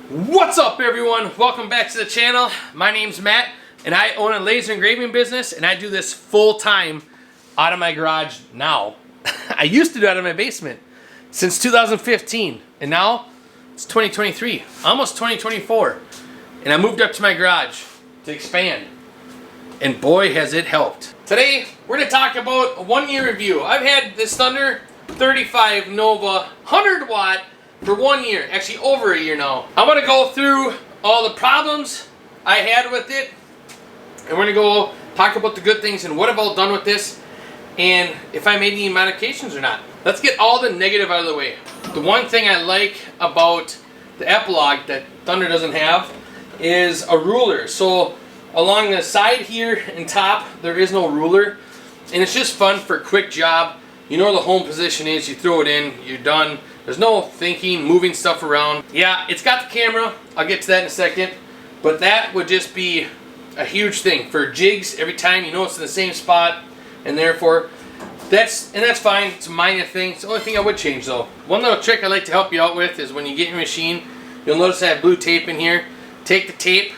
What's up, everyone? Welcome back to the channel. My name's Matt and I own a laser engraving business, and I do this full-time out of my garage now. I used to do it out of my basement since 2015, and now it's 2023, almost 2024, and I moved up to my garage to expand, and boy has it helped. Today we're going to talk about a 1-year review. I've had this Thunder 35 Nova 100 watt for 1 year, actually over a year now. I'm going to go through all the problems I had with it, and we're going to go talk about the good things and what I've all done with this, and if I made any modifications or not. Let's get all the negative out of the way. The one thing I like about the epilogue that Thunder doesn't have is a ruler. So along the side here and top, there is no ruler, and it's just fun for a quick job. You know where the home position is, you throw it in, you're done. There's no thinking, moving stuff around. Yeah, it's got the camera. I'll get to that in a second. But that would just be a huge thing for jigs. Every time you know it's in the same spot, and therefore that's fine. It's a minor thing. It's the only thing I would change though. One little trick I like to help you out with is when you get your machine, you'll notice I have blue tape in here. Take the tape,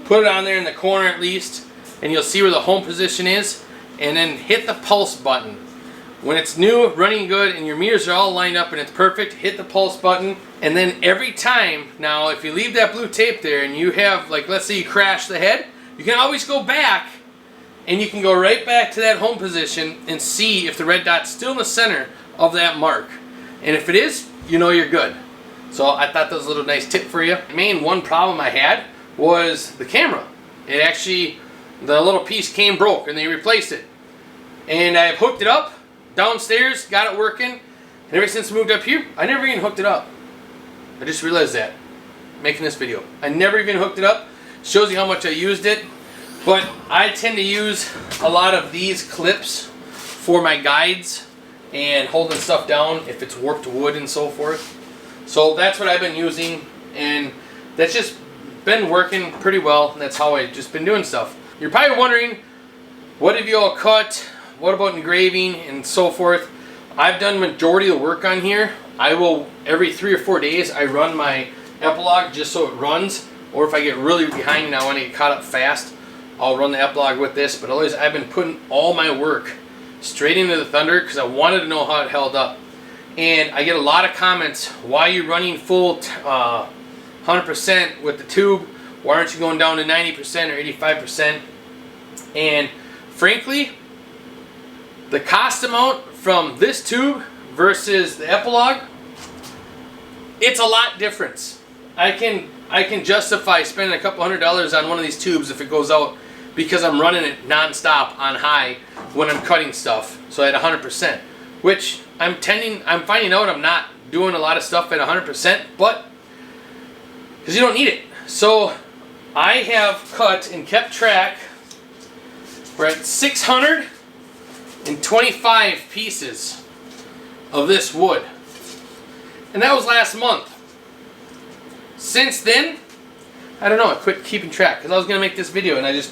put it on there in the corner at least, and you'll see where the home position is, and then hit the pulse button. When it's new, running good, and your meters are all lined up and it's perfect, hit the pulse button. And then every time, now if you leave that blue tape there and you have, like, let's say you crash the head, you can always go back and you can go right back to that home position and see if the red dot's still in the center of that mark. And if it is, you know you're good. So I thought that was a little nice tip for you. The main one problem I had was the camera. It actually, the little piece came broke and they replaced it. And I've hooked it up downstairs, got it working, and ever since I moved up here, I never even hooked it up. I just realized that, making this video. I never even hooked it up. Shows you how much I used it. But I tend to use a lot of these clips for my guides and holding stuff down if it's warped wood and so forth. So that's what I've been using, and that's just been working pretty well, and that's how I've just been doing stuff. You're probably wondering, what have you all cut? What about engraving and so forth? I've done majority of the work on here. I will, every 3 or 4 days, I run my epilogue just so it runs. Or if I get really behind and I want to get caught up fast, I'll run the epilogue with this. But otherwise, I've been putting all my work straight into the Thunder because I wanted to know how it held up. And I get a lot of comments, why are you running full 100% with the tube? Why aren't you going down to 90% or 85%? And frankly, the cost amount from this tube versus the epilogue, it's a lot different. I can justify spending a couple $100 on one of these tubes if it goes out because I'm running it non-stop on high when I'm cutting stuff, so at 100%, which I'm finding out I'm not doing a lot of stuff at 100%, but because you don't need it. So I have cut and kept track. We're at 625 pieces of this wood, and that was last month. Since then, I don't know, I quit keeping track because I was gonna make this video and it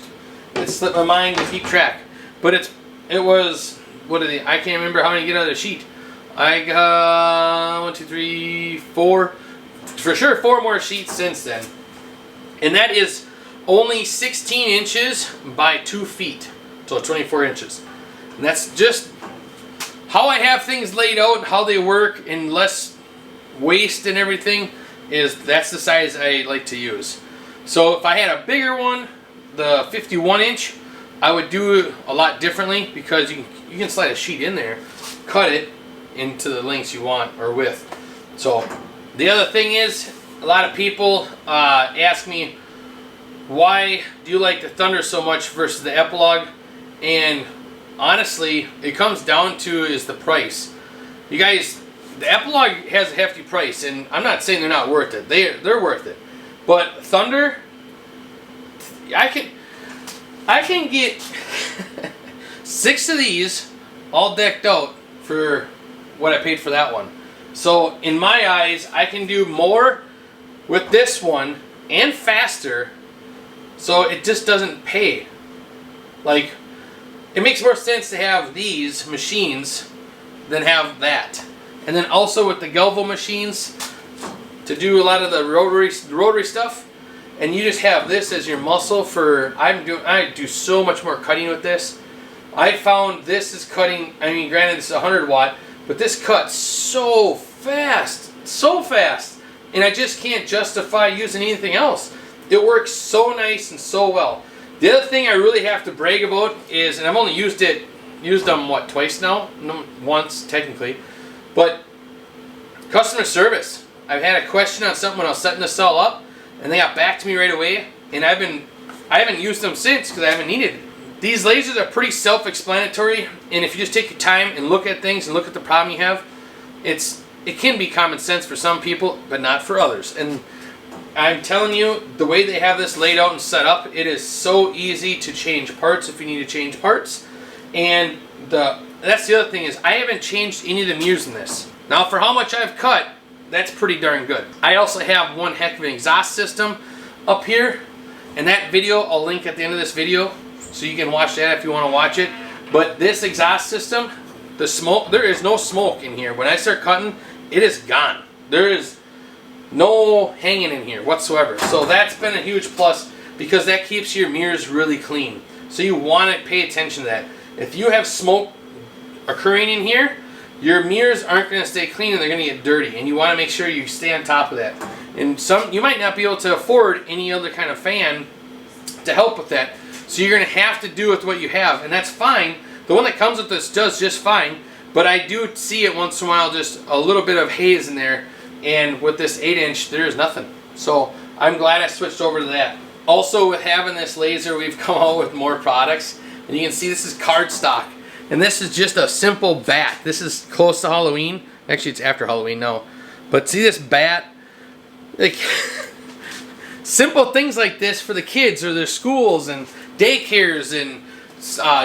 slipped my mind to keep track. But it was, what are they? I can't remember how many get on the sheet. I got 1, 2, 3, 4, for sure 4 more sheets since then, and that is only 16 inches by 2 feet, so 24 inches. And that's just how I have things laid out and how they work, and less waste and everything. That's the size I like to use. So if I had a bigger one, the 51 inch, I would do it a lot differently because you can slide a sheet in there, cut it into the lengths you want or width. So the other thing is, a lot of people ask me, why do you like the Thunder so much versus the epilogue? And honestly, it comes down to is the price. You guys, the epilogue has a hefty price, and I'm not saying they're not worth it. They're worth it. But Thunder, I can get 6 of these all decked out for what I paid for that one. So in my eyes, I can do more with this one and faster, so it just doesn't pay. Like, it makes more sense to have these machines than have that. And then also with the Galvo machines, to do a lot of the rotary stuff, and you just have this as your muscle for, I do so much more cutting with this. I found this is cutting, I mean, granted it's 100 watt, but this cuts so fast, and I just can't justify using anything else. It works so nice and so well. The other thing I really have to brag about is, and I've only used them what, twice now? No, once technically, but customer service. I've had a question on something when I was setting this all up, and they got back to me right away, and I haven't used them since because I haven't needed it. These lasers are pretty self-explanatory, and if you just take your time and look at things and look at the problem you have, it can be common sense for some people, but not for others. And I'm telling you, the way they have this laid out and set up, it is so easy to change parts if you need to change parts. And that's the other thing is I haven't changed any of the mirrors in this. Now for how much I've cut, that's pretty darn good. I also have one heck of an exhaust system up here, and that video I'll link at the end of this video, so you can watch that if you want to watch it. But this exhaust system, the smoke, there is no smoke in here. When I start cutting, it is gone. There is no hanging in here whatsoever. So that's been a huge plus because that keeps your mirrors really clean. So you want to pay attention to that. If you have smoke occurring in here, your mirrors aren't going to stay clean and they're going to get dirty. And you want to make sure you stay on top of that. And you might not be able to afford any other kind of fan to help with that. So you're going to have to do with what you have, and that's fine. The one that comes with this does just fine, but I do see it once in a while, just a little bit of haze in there, and with this 8-inch, there's nothing. So I'm glad I switched over to that. Also, with having this laser, we've come out with more products, and you can see this is cardstock, and this is just a simple bat. This is close to Halloween. Actually, it's after Halloween now. But see this bat? Like, simple things like this for the kids or their schools and daycares and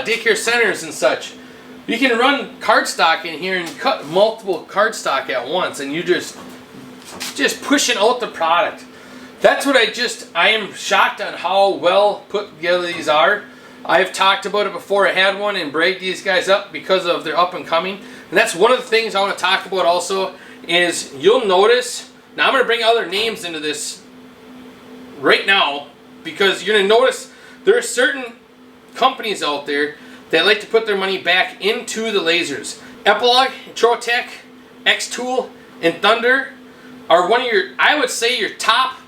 daycare centers and such. You can run cardstock in here and cut multiple cardstock at once, and you just pushing out the product. That's what I am shocked on how well put together these are. I've talked about it before. I had one and bragged these guys up because of their up and coming. And that's one of the things I want to talk about also is you'll notice, now I'm going to bring other names into this right now because you're going to notice there are certain companies out there that like to put their money back into the lasers. Epilogue, Trotec, X-Tool, and Thunder are one of your, I would say, your top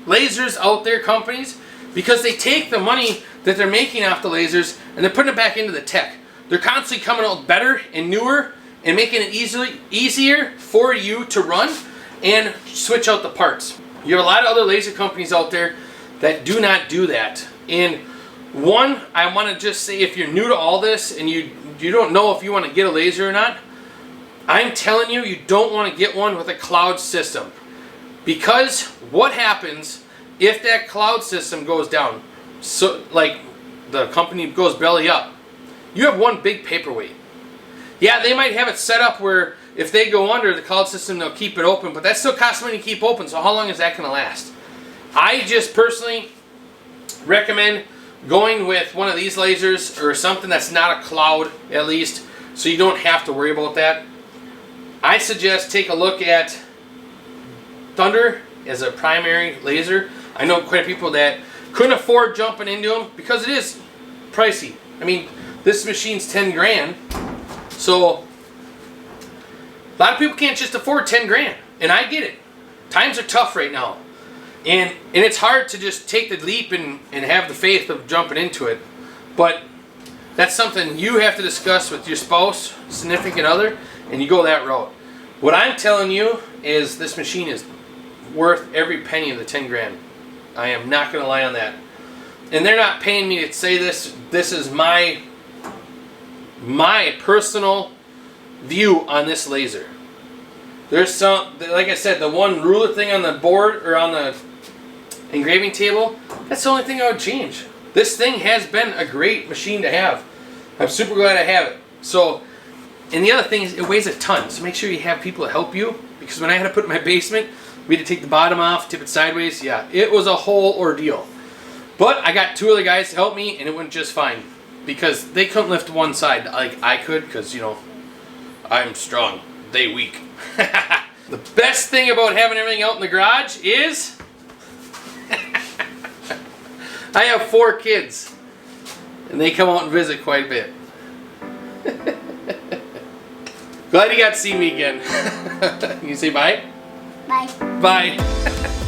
lasers out there companies because they take the money that they're making off the lasers and they're putting it back into the tech. They're constantly coming out better and newer and making it easier for you to run and switch out the parts. You have a lot of other laser companies out there that do not do that. And one, I want to just say if you're new to all this and you don't know if you want to get a laser or not, I'm telling you, you don't want to get one with a cloud system. Because what happens if that cloud system goes down? So, like the company goes belly up, you have one big paperweight. Yeah, they might have it set up where if they go under the cloud system, they'll keep it open, but that still costs money to keep open, so how long is that going to last? I just personally recommend going with one of these lasers or something that's not a cloud at least, so you don't have to worry about that. I suggest take a look at Thunder as a primary laser. I know quite a few people that couldn't afford jumping into them because it is pricey. I mean, this machine's 10 grand, so a lot of people can't just afford 10 grand, and I get it. Times are tough right now. And it's hard to just take the leap and have the faith of jumping into it. But that's something you have to discuss with your spouse, significant other, and you go that route. What I'm telling you is this machine is worth every penny of the 10 grand. I am not going to lie on that. And they're not paying me to say this. This is my personal view on this laser. There's some, like I said, the one ruler thing on the board or on the engraving table, that's the only thing I would change. This thing has been a great machine to have. I'm super glad I have it. So, and the other thing is it weighs a ton, so make sure you have people to help you, because when I had to put it in my basement, we had to take the bottom off, tip it sideways. Yeah, it was a whole ordeal. But I got two other guys to help me, and it went just fine, because they couldn't lift one side like I could, because, you know, I'm strong, they weak. The best thing about having everything out in the garage is I have 4 kids and they come out and visit quite a bit. Glad you got to see me again. You say bye? Bye. Bye.